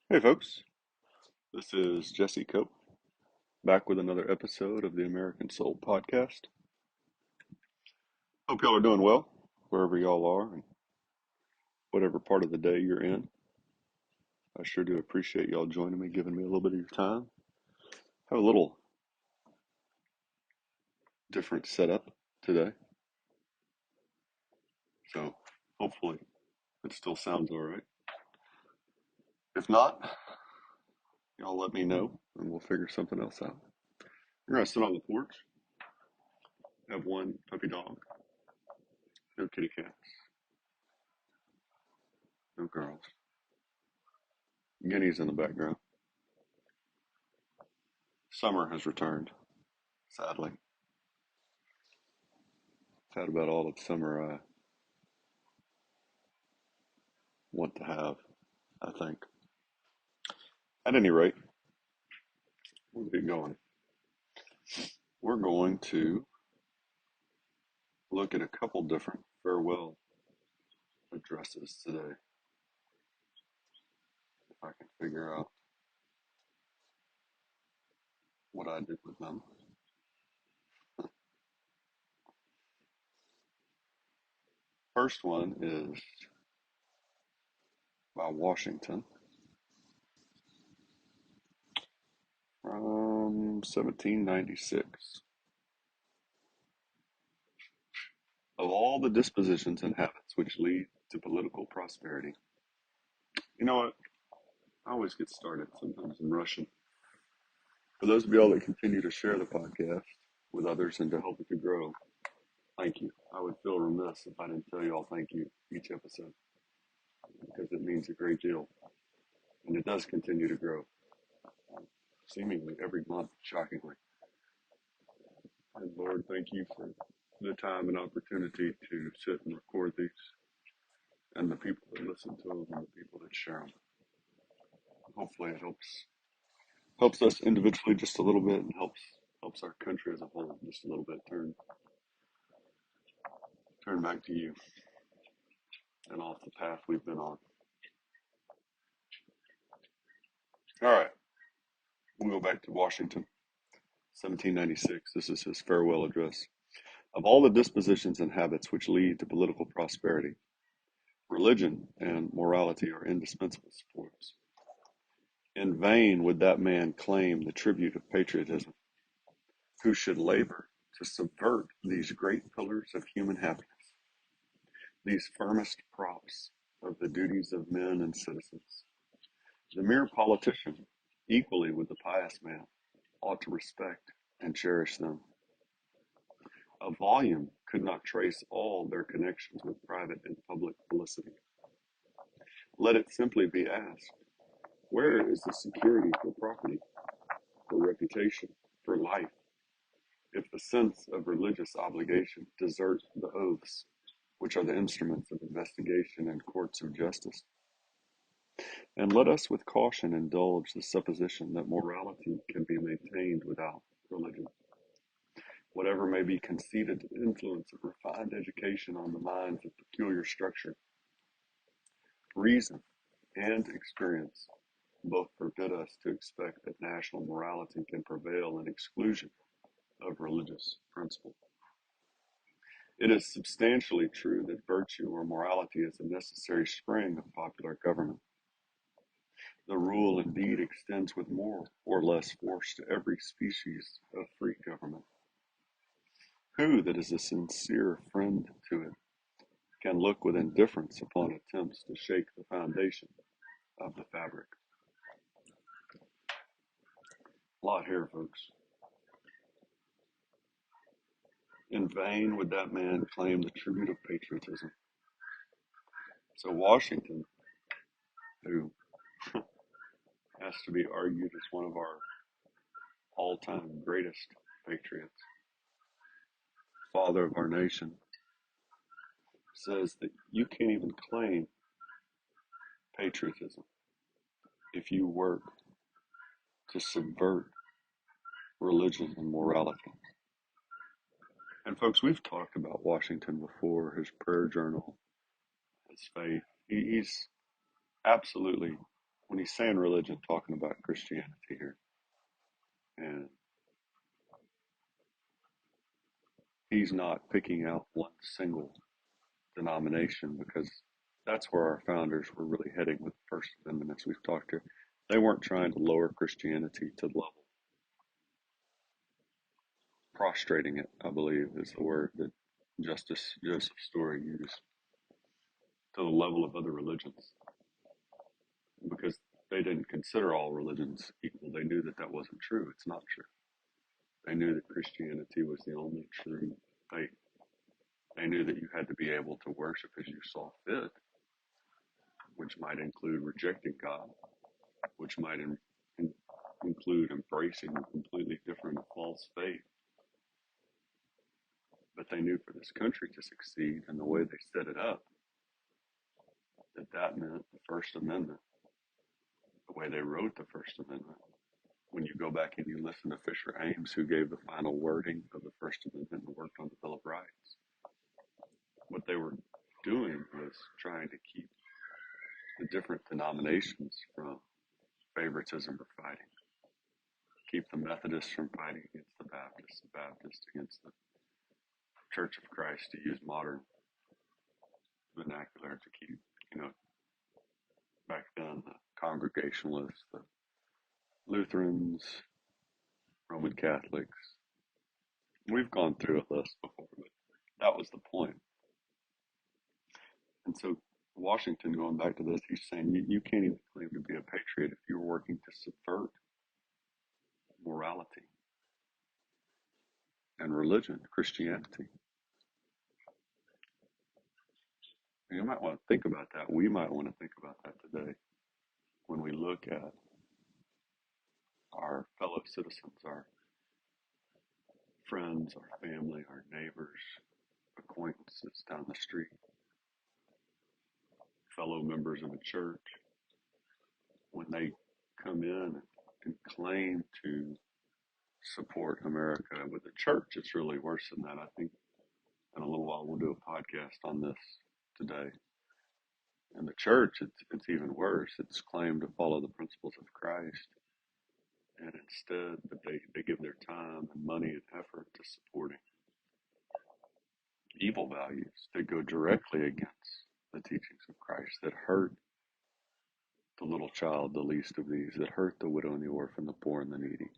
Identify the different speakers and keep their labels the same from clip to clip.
Speaker 1: Hey folks, this is Jesse Cope back with another episode of the American Soul Podcast. Hope y'all are doing well wherever y'all are and whatever part of the day you're in. I sure do appreciate y'all joining me, giving me a little bit of your time. Have a little different setup today, so hopefully it still sounds all right. If not, y'all let me know and we'll figure something else out. We're gonna sit on the porch, have one puppy dog, no kitty cats, no girls, guineas in the background. Summer has returned, sadly. It's had about all of summer I want to have, I think. At any rate, we'll get going. We're going to look at a couple different farewell addresses today, if I can figure out what I did with them. First one is by Washington from 1796. Of all the dispositions and habits which lead to political prosperity. You know what? I always get started sometimes in Russian. For those of y'all that continue to share the podcast with others and to help it to grow, thank you. I would feel remiss if I didn't tell you all thank you each episode because it means a great deal. And it does continue to grow, seemingly every month, shockingly. And Lord, thank you for the time and opportunity to sit and record these and the people that listen to them and the people that share them. Hopefully it helps us individually just a little bit and helps our country as a whole just a little bit turn back to you and off the path we've been on. All right, we'll go back to Washington, 1796. This is his farewell address. Of all the dispositions and habits which lead to political prosperity, religion and morality are indispensable supports. In vain would that man claim the tribute of patriotism, who should labor to subvert these great pillars of human happiness, these firmest props of the duties of men and citizens. The mere politician, equally with the pious man, ought to respect and cherish them. A volume could not trace all their connections with private and public felicity. Let it simply be asked, where is the security for property, for reputation, for life, if the sense of religious obligation desert the oaths, which are the instruments of investigation and courts of justice? And let us with caution indulge the supposition that morality can be maintained without religion. Whatever may be conceded to the influence of refined education on the minds of peculiar structure, reason and experience both forbid us to expect that national morality can prevail in exclusion of religious principle. It is substantially true that virtue or morality is a necessary spring of popular government. The rule indeed extends with more or less force to every species of free government. Who that is a sincere friend to it can look with indifference upon attempts to shake the foundation of the fabric? A lot here, folks. In vain would that man claim the tribute of patriotism. So Washington, who has to be argued as one of our all-time greatest patriots, father of our nation, says that you can't even claim patriotism if you work to subvert religion and morality. And folks, we've talked about Washington before, his prayer journal, his faith. He's absolutely when he's saying religion, talking about Christianity here. And he's not picking out one single denomination because that's where our founders were really heading with the First Amendment, as we've talked here. They weren't trying to lower Christianity to the level, prostrating it, I believe is the word that Justice Joseph Story used, to the level of other religions, because they didn't consider all religions equal. They knew that that wasn't true. It's not true. They knew that Christianity was the only true faith. They knew that you had to be able to worship as you saw fit, which might include rejecting God, which might include embracing a completely different false faith. But they knew for this country to succeed and the way they set it up, that that meant the First Amendment, the way they wrote the First Amendment. When you go back and you listen to Fisher Ames, who gave the final wording of the First Amendment and worked on the Bill of Rights, what they were doing was trying to keep the different denominations from favoritism or fighting. Keep the Methodists from fighting against the Baptists against the Church of Christ, to use modern vernacular, to keep, back then the Congregationalists, the Lutherans, Roman Catholics. We've gone through a list before, but that was the point. And so Washington, going back to this, he's saying you can't even claim to be a patriot if you're working to subvert morality and religion, Christianity. You might want to think about that. We might want to think about that today when we look at our fellow citizens, our friends, our family, our neighbors, acquaintances down the street, fellow members of a church, when they come in and claim to support America with the church. It's really worse than that. I think in a little while we'll do a podcast on this today. In the church, it's even worse. It's claimed to follow the principles of Christ, and instead they give their time and money and effort to supporting evil values that go directly against the teachings of Christ, that hurt the little child, the least of these, that hurt the widow and the orphan, the poor and the needy.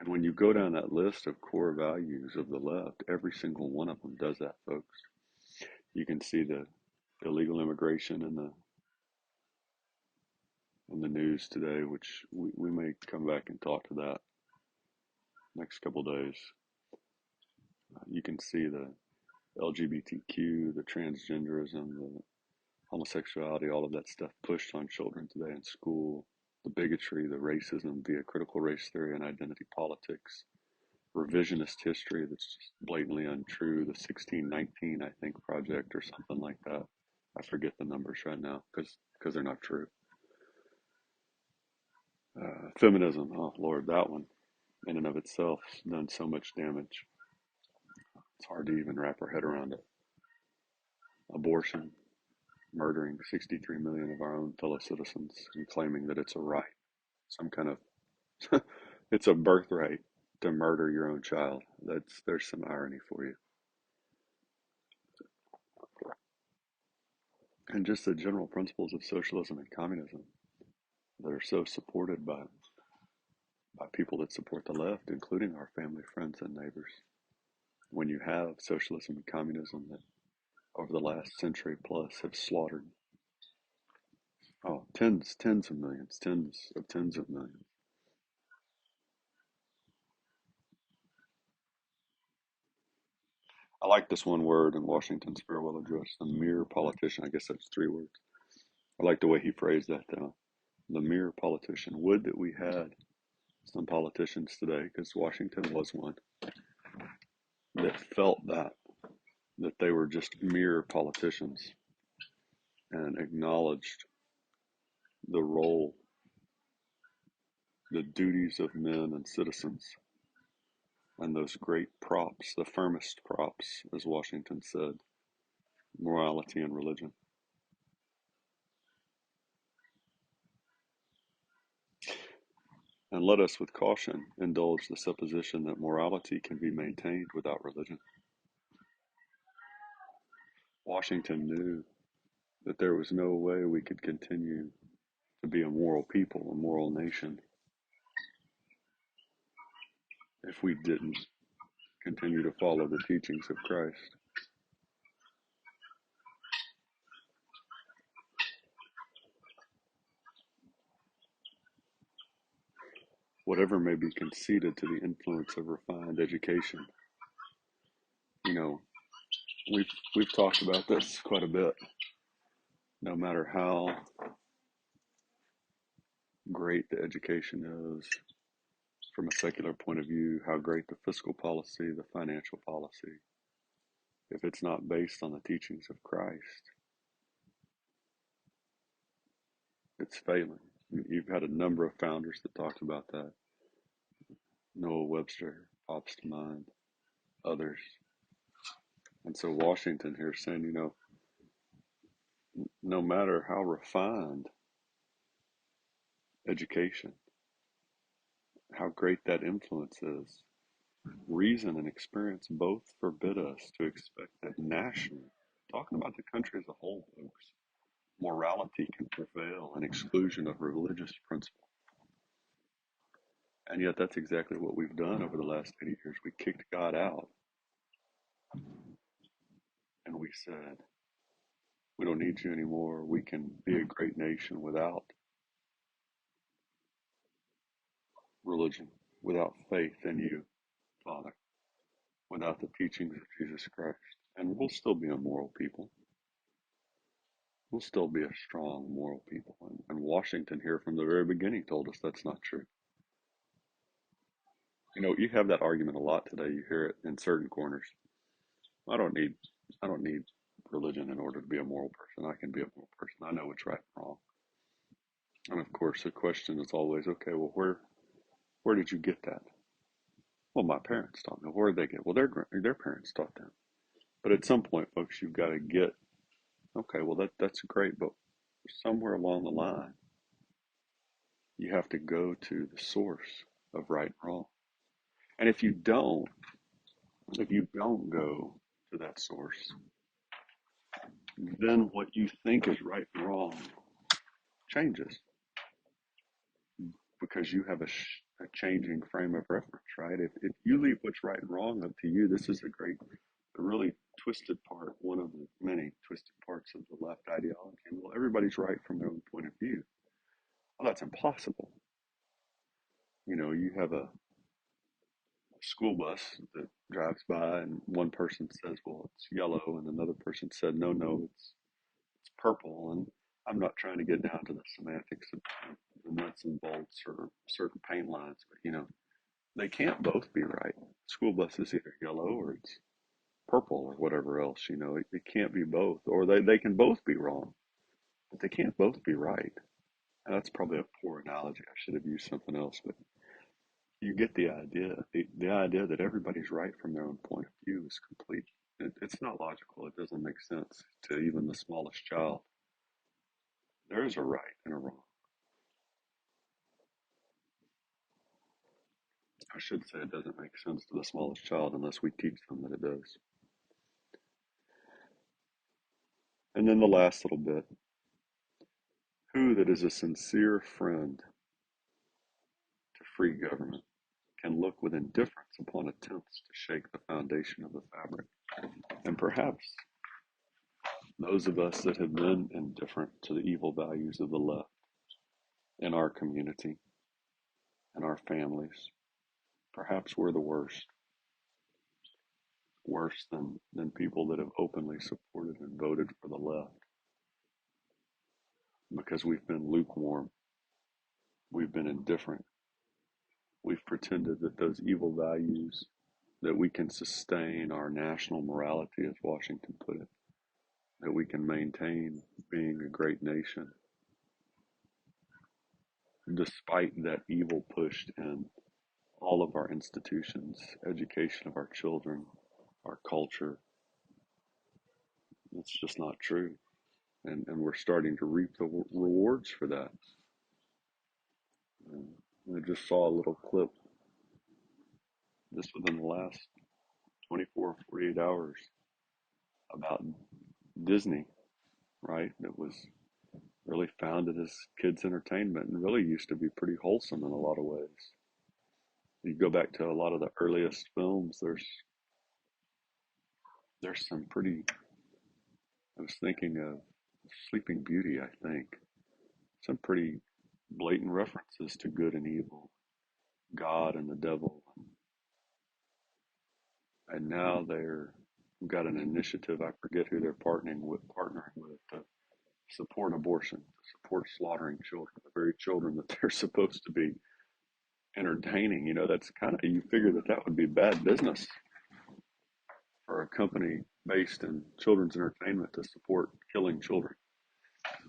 Speaker 1: And when you go down that list of core values of the left, every single one of them does that, folks. You can see the illegal immigration in the news today, which we may come back and talk to that next couple of days. You can see the LGBTQ, the transgenderism, the homosexuality, all of that stuff pushed on children today in school, the bigotry, the racism via critical race theory and identity politics, revisionist history that's just blatantly untrue, the 1619, I think, project or something like that. I forget the numbers right now because they're not true. Feminism, oh Lord, that one in and of itself has done so much damage. It's hard to even wrap our head around it. Abortion, murdering 63 million of our own fellow citizens and claiming that it's a right, some kind of, it's a birthright to murder your own child. There's some irony for you. And just the general principles of socialism and communism that are so supported by people that support the left, including our family, friends, and neighbors. When you have socialism and communism that over the last century plus have slaughtered tens of millions, tens of millions. I like this one word in Washington's farewell address, the mere politician. I guess that's 3 words. I like the way he phrased that, though. The mere politician. Would that we had some politicians today, because Washington was one, that felt that they were just mere politicians and acknowledged the role, the duties of men and citizens, and those great props, the firmest props, as Washington said, morality and religion. And let us with caution indulge the supposition that morality can be maintained without religion. Washington knew that there was no way we could continue to be a moral people, a moral nation, if we didn't continue to follow the teachings of Christ. Whatever may be conceded to the influence of refined education, you know, we've talked about this quite a bit. No matter how great the education is from a secular point of view, how great the fiscal policy, the financial policy, if it's not based on the teachings of Christ, it's failing. You've had a number of founders that talked about that. Noah Webster pops to mind, others. And so Washington here is saying, no matter how refined education, how great that influence is, reason and experience both forbid us to expect that nationally, talking about the country as a whole, folks, morality can prevail in exclusion of religious principle. And yet that's exactly what we've done over the last 80 years. We kicked God out and we said, we don't need you anymore. We can be a great nation without religion, without faith in you, Father, without the teachings of Jesus Christ. And we'll still be a moral people. We'll still be a strong moral people. And Washington here from the very beginning told us that's not true. You have that argument a lot today. You hear it in certain corners. I don't need I don't need religion in order to be a moral person. I can be a moral person. I know what's right and wrong. And of course the question is always, okay, well where did you get that? Well, my parents taught me. Where did they get? Well, their parents taught them. But at some point, folks, you've got to get, okay, well that's great, but somewhere along the line you have to go to the source of right and wrong. And if you don't go to that source, then what you think is right and wrong changes because you have a changing frame of reference, right? If you leave what's right and wrong up to you, this is a really twisted part, one of the many twisted parts of the left ideology. Well, everybody's right from their own point of view. Well, that's impossible. You have a school bus that drives by and one person says, well, it's yellow, and another person said, no, it's purple. And I'm not trying to get down to the semantics of the nuts and bolts or certain paint lines, but they can't both be right. School bus is either yellow or it's purple or whatever else. It can't be both, or they can both be wrong, but they can't both be right. And that's probably a poor analogy. I should have used something else, but you get the idea. The idea that everybody's right from their own point of view is complete. It's not logical. It doesn't make sense to even the smallest child. There is a right and a wrong. I should say it doesn't make sense to the smallest child unless we teach them that it does. And then the last little bit, who that is a sincere friend to free government can look with indifference upon attempts to shake the foundation of the fabric. And perhaps those of us that have been indifferent to the evil values of the left in our community and our families, perhaps we're the worst, worse than people that have openly supported and voted for the left because we've been lukewarm, we've been indifferent, we've pretended that those evil values that we can sustain our national morality, as Washington put it, that we can maintain being a great nation despite that evil pushed in all of our institutions, education of our children, our culture. It's just not true. And we're starting to reap the rewards for that. I just saw a little clip just within the last 24, 48 hours about Disney, right? That was really founded as kids' entertainment and really used to be pretty wholesome in a lot of ways. You go back to a lot of the earliest films, there's some pretty, I was thinking of Sleeping Beauty, I think, some pretty blatant references to good and evil, God and the devil. And now they're got an initiative, I forget who they're partnering with to support abortion, to support slaughtering children, the very children that they're supposed to be entertaining. That's kind of, you figure that that would be bad business for a company based in children's entertainment to support killing children.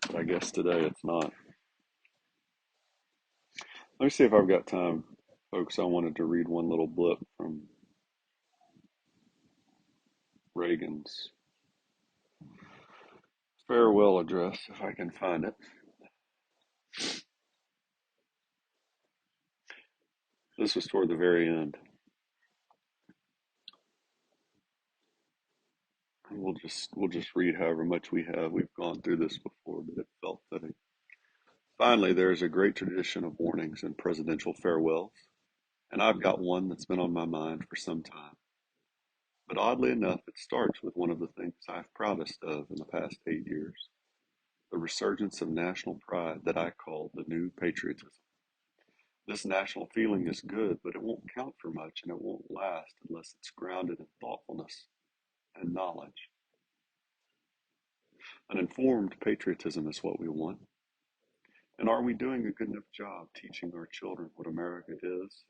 Speaker 1: But I guess today it's not. Let me see if I've got time, folks. I wanted to read one little blip from Reagan's farewell address, if I can find it. This was toward the very end. We'll just read however much we have. We've gone through this before, but it felt fitting. Finally, there is a great tradition of warnings and presidential farewells, and I've got one that's been on my mind for some time. But oddly enough, it starts with one of the things I've proudest of in the past 8 years, the resurgence of national pride that I call the new patriotism. This national feeling is good, but it won't count for much and it won't last unless it's grounded in thoughtfulness and knowledge. An informed patriotism is what we want. And are we doing a good enough job teaching our children what America is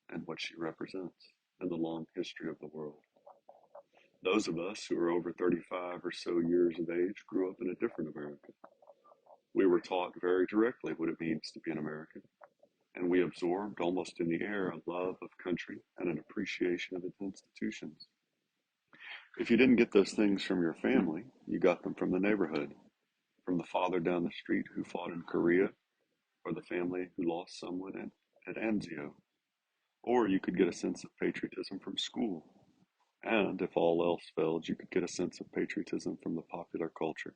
Speaker 1: and what she represents in the long history of the world? Those of us who are over 35 or so years of age grew up in a different America. We were taught very directly what it means to be an American, and we absorbed almost in the air a love of country and an appreciation of its institutions. If you didn't get those things from your family, you got them from the neighborhood, from the father down the street who fought in Korea, or the family who lost someone at Anzio. Or you could get a sense of patriotism from school. And if all else failed, you could get a sense of patriotism from the popular culture.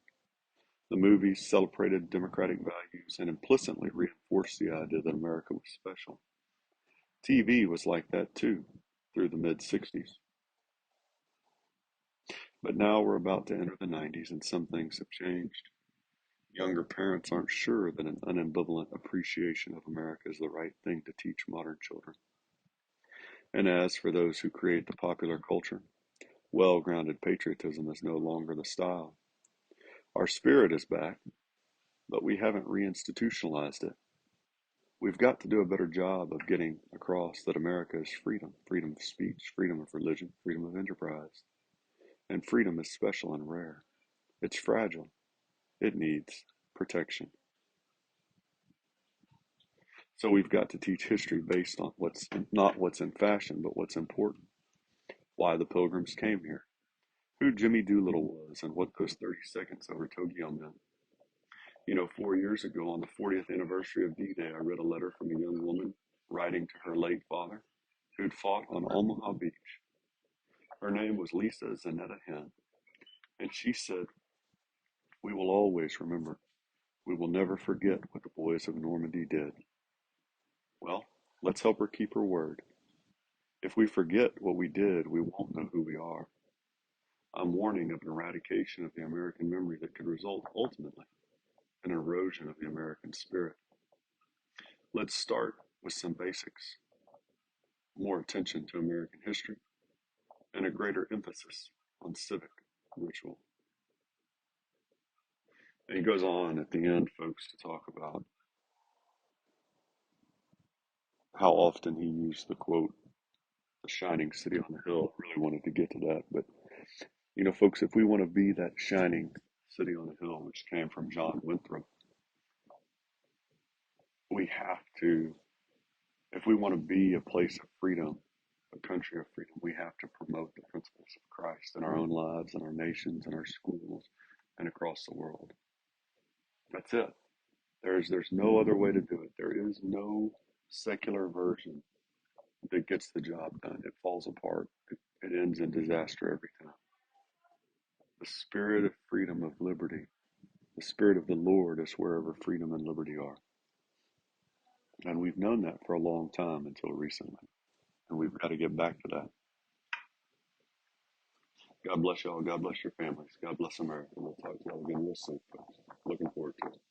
Speaker 1: The movies celebrated democratic values and implicitly reinforced the idea that America was special. TV was like that too, through the mid 60s. But now we're about to enter the 90s and some things have changed. Younger parents aren't sure that an unambivalent appreciation of America is the right thing to teach modern children. And as for those who create the popular culture, well-grounded patriotism is no longer the style. Our spirit is back, but we haven't reinstitutionalized it. We've got to do a better job of getting across that America is freedom, freedom of speech, freedom of religion, freedom of enterprise. And freedom is special and rare. It's fragile. It needs protection. So we've got to teach history based on not what's in fashion, but what's important. Why the Pilgrims came here, who Jimmy Doolittle was, and what those 30 seconds over Tokyo meant. 4 years ago on the 40th anniversary of D-Day, I read a letter from a young woman writing to her late father, who'd fought on Omaha Beach. Her name was Lisa Zanetta Hen, and she said, "We will always remember. We will never forget what the boys of Normandy did." Well, let's help her keep her word. If we forget what we did, we won't know who we are. I'm warning of an eradication of the American memory that could result ultimately in an erosion of the American spirit. Let's start with some basics, more attention to American history, and a greater emphasis on civic ritual. And he goes on at the end, folks, to talk about how often he used the quote, "the shining city on the hill." I really wanted to get to that. But, folks, if we want to be that shining city on the hill, which came from John Winthrop, we have to, if we want to be a place of freedom, a country of freedom, we have to promote the principles of Christ in our own lives, in our nations, in our schools, and across the world. That's it. There's no other way to do it. There is no secular version that gets the job done. It falls apart. It ends in disaster every time. The spirit of freedom, of liberty, the spirit of the Lord is wherever freedom and liberty are. And we've known that for a long time until recently. And we've got to get back to that. God bless y'all. God bless your families. God bless America. We'll talk to y'all again real soon, folks. Looking forward to it.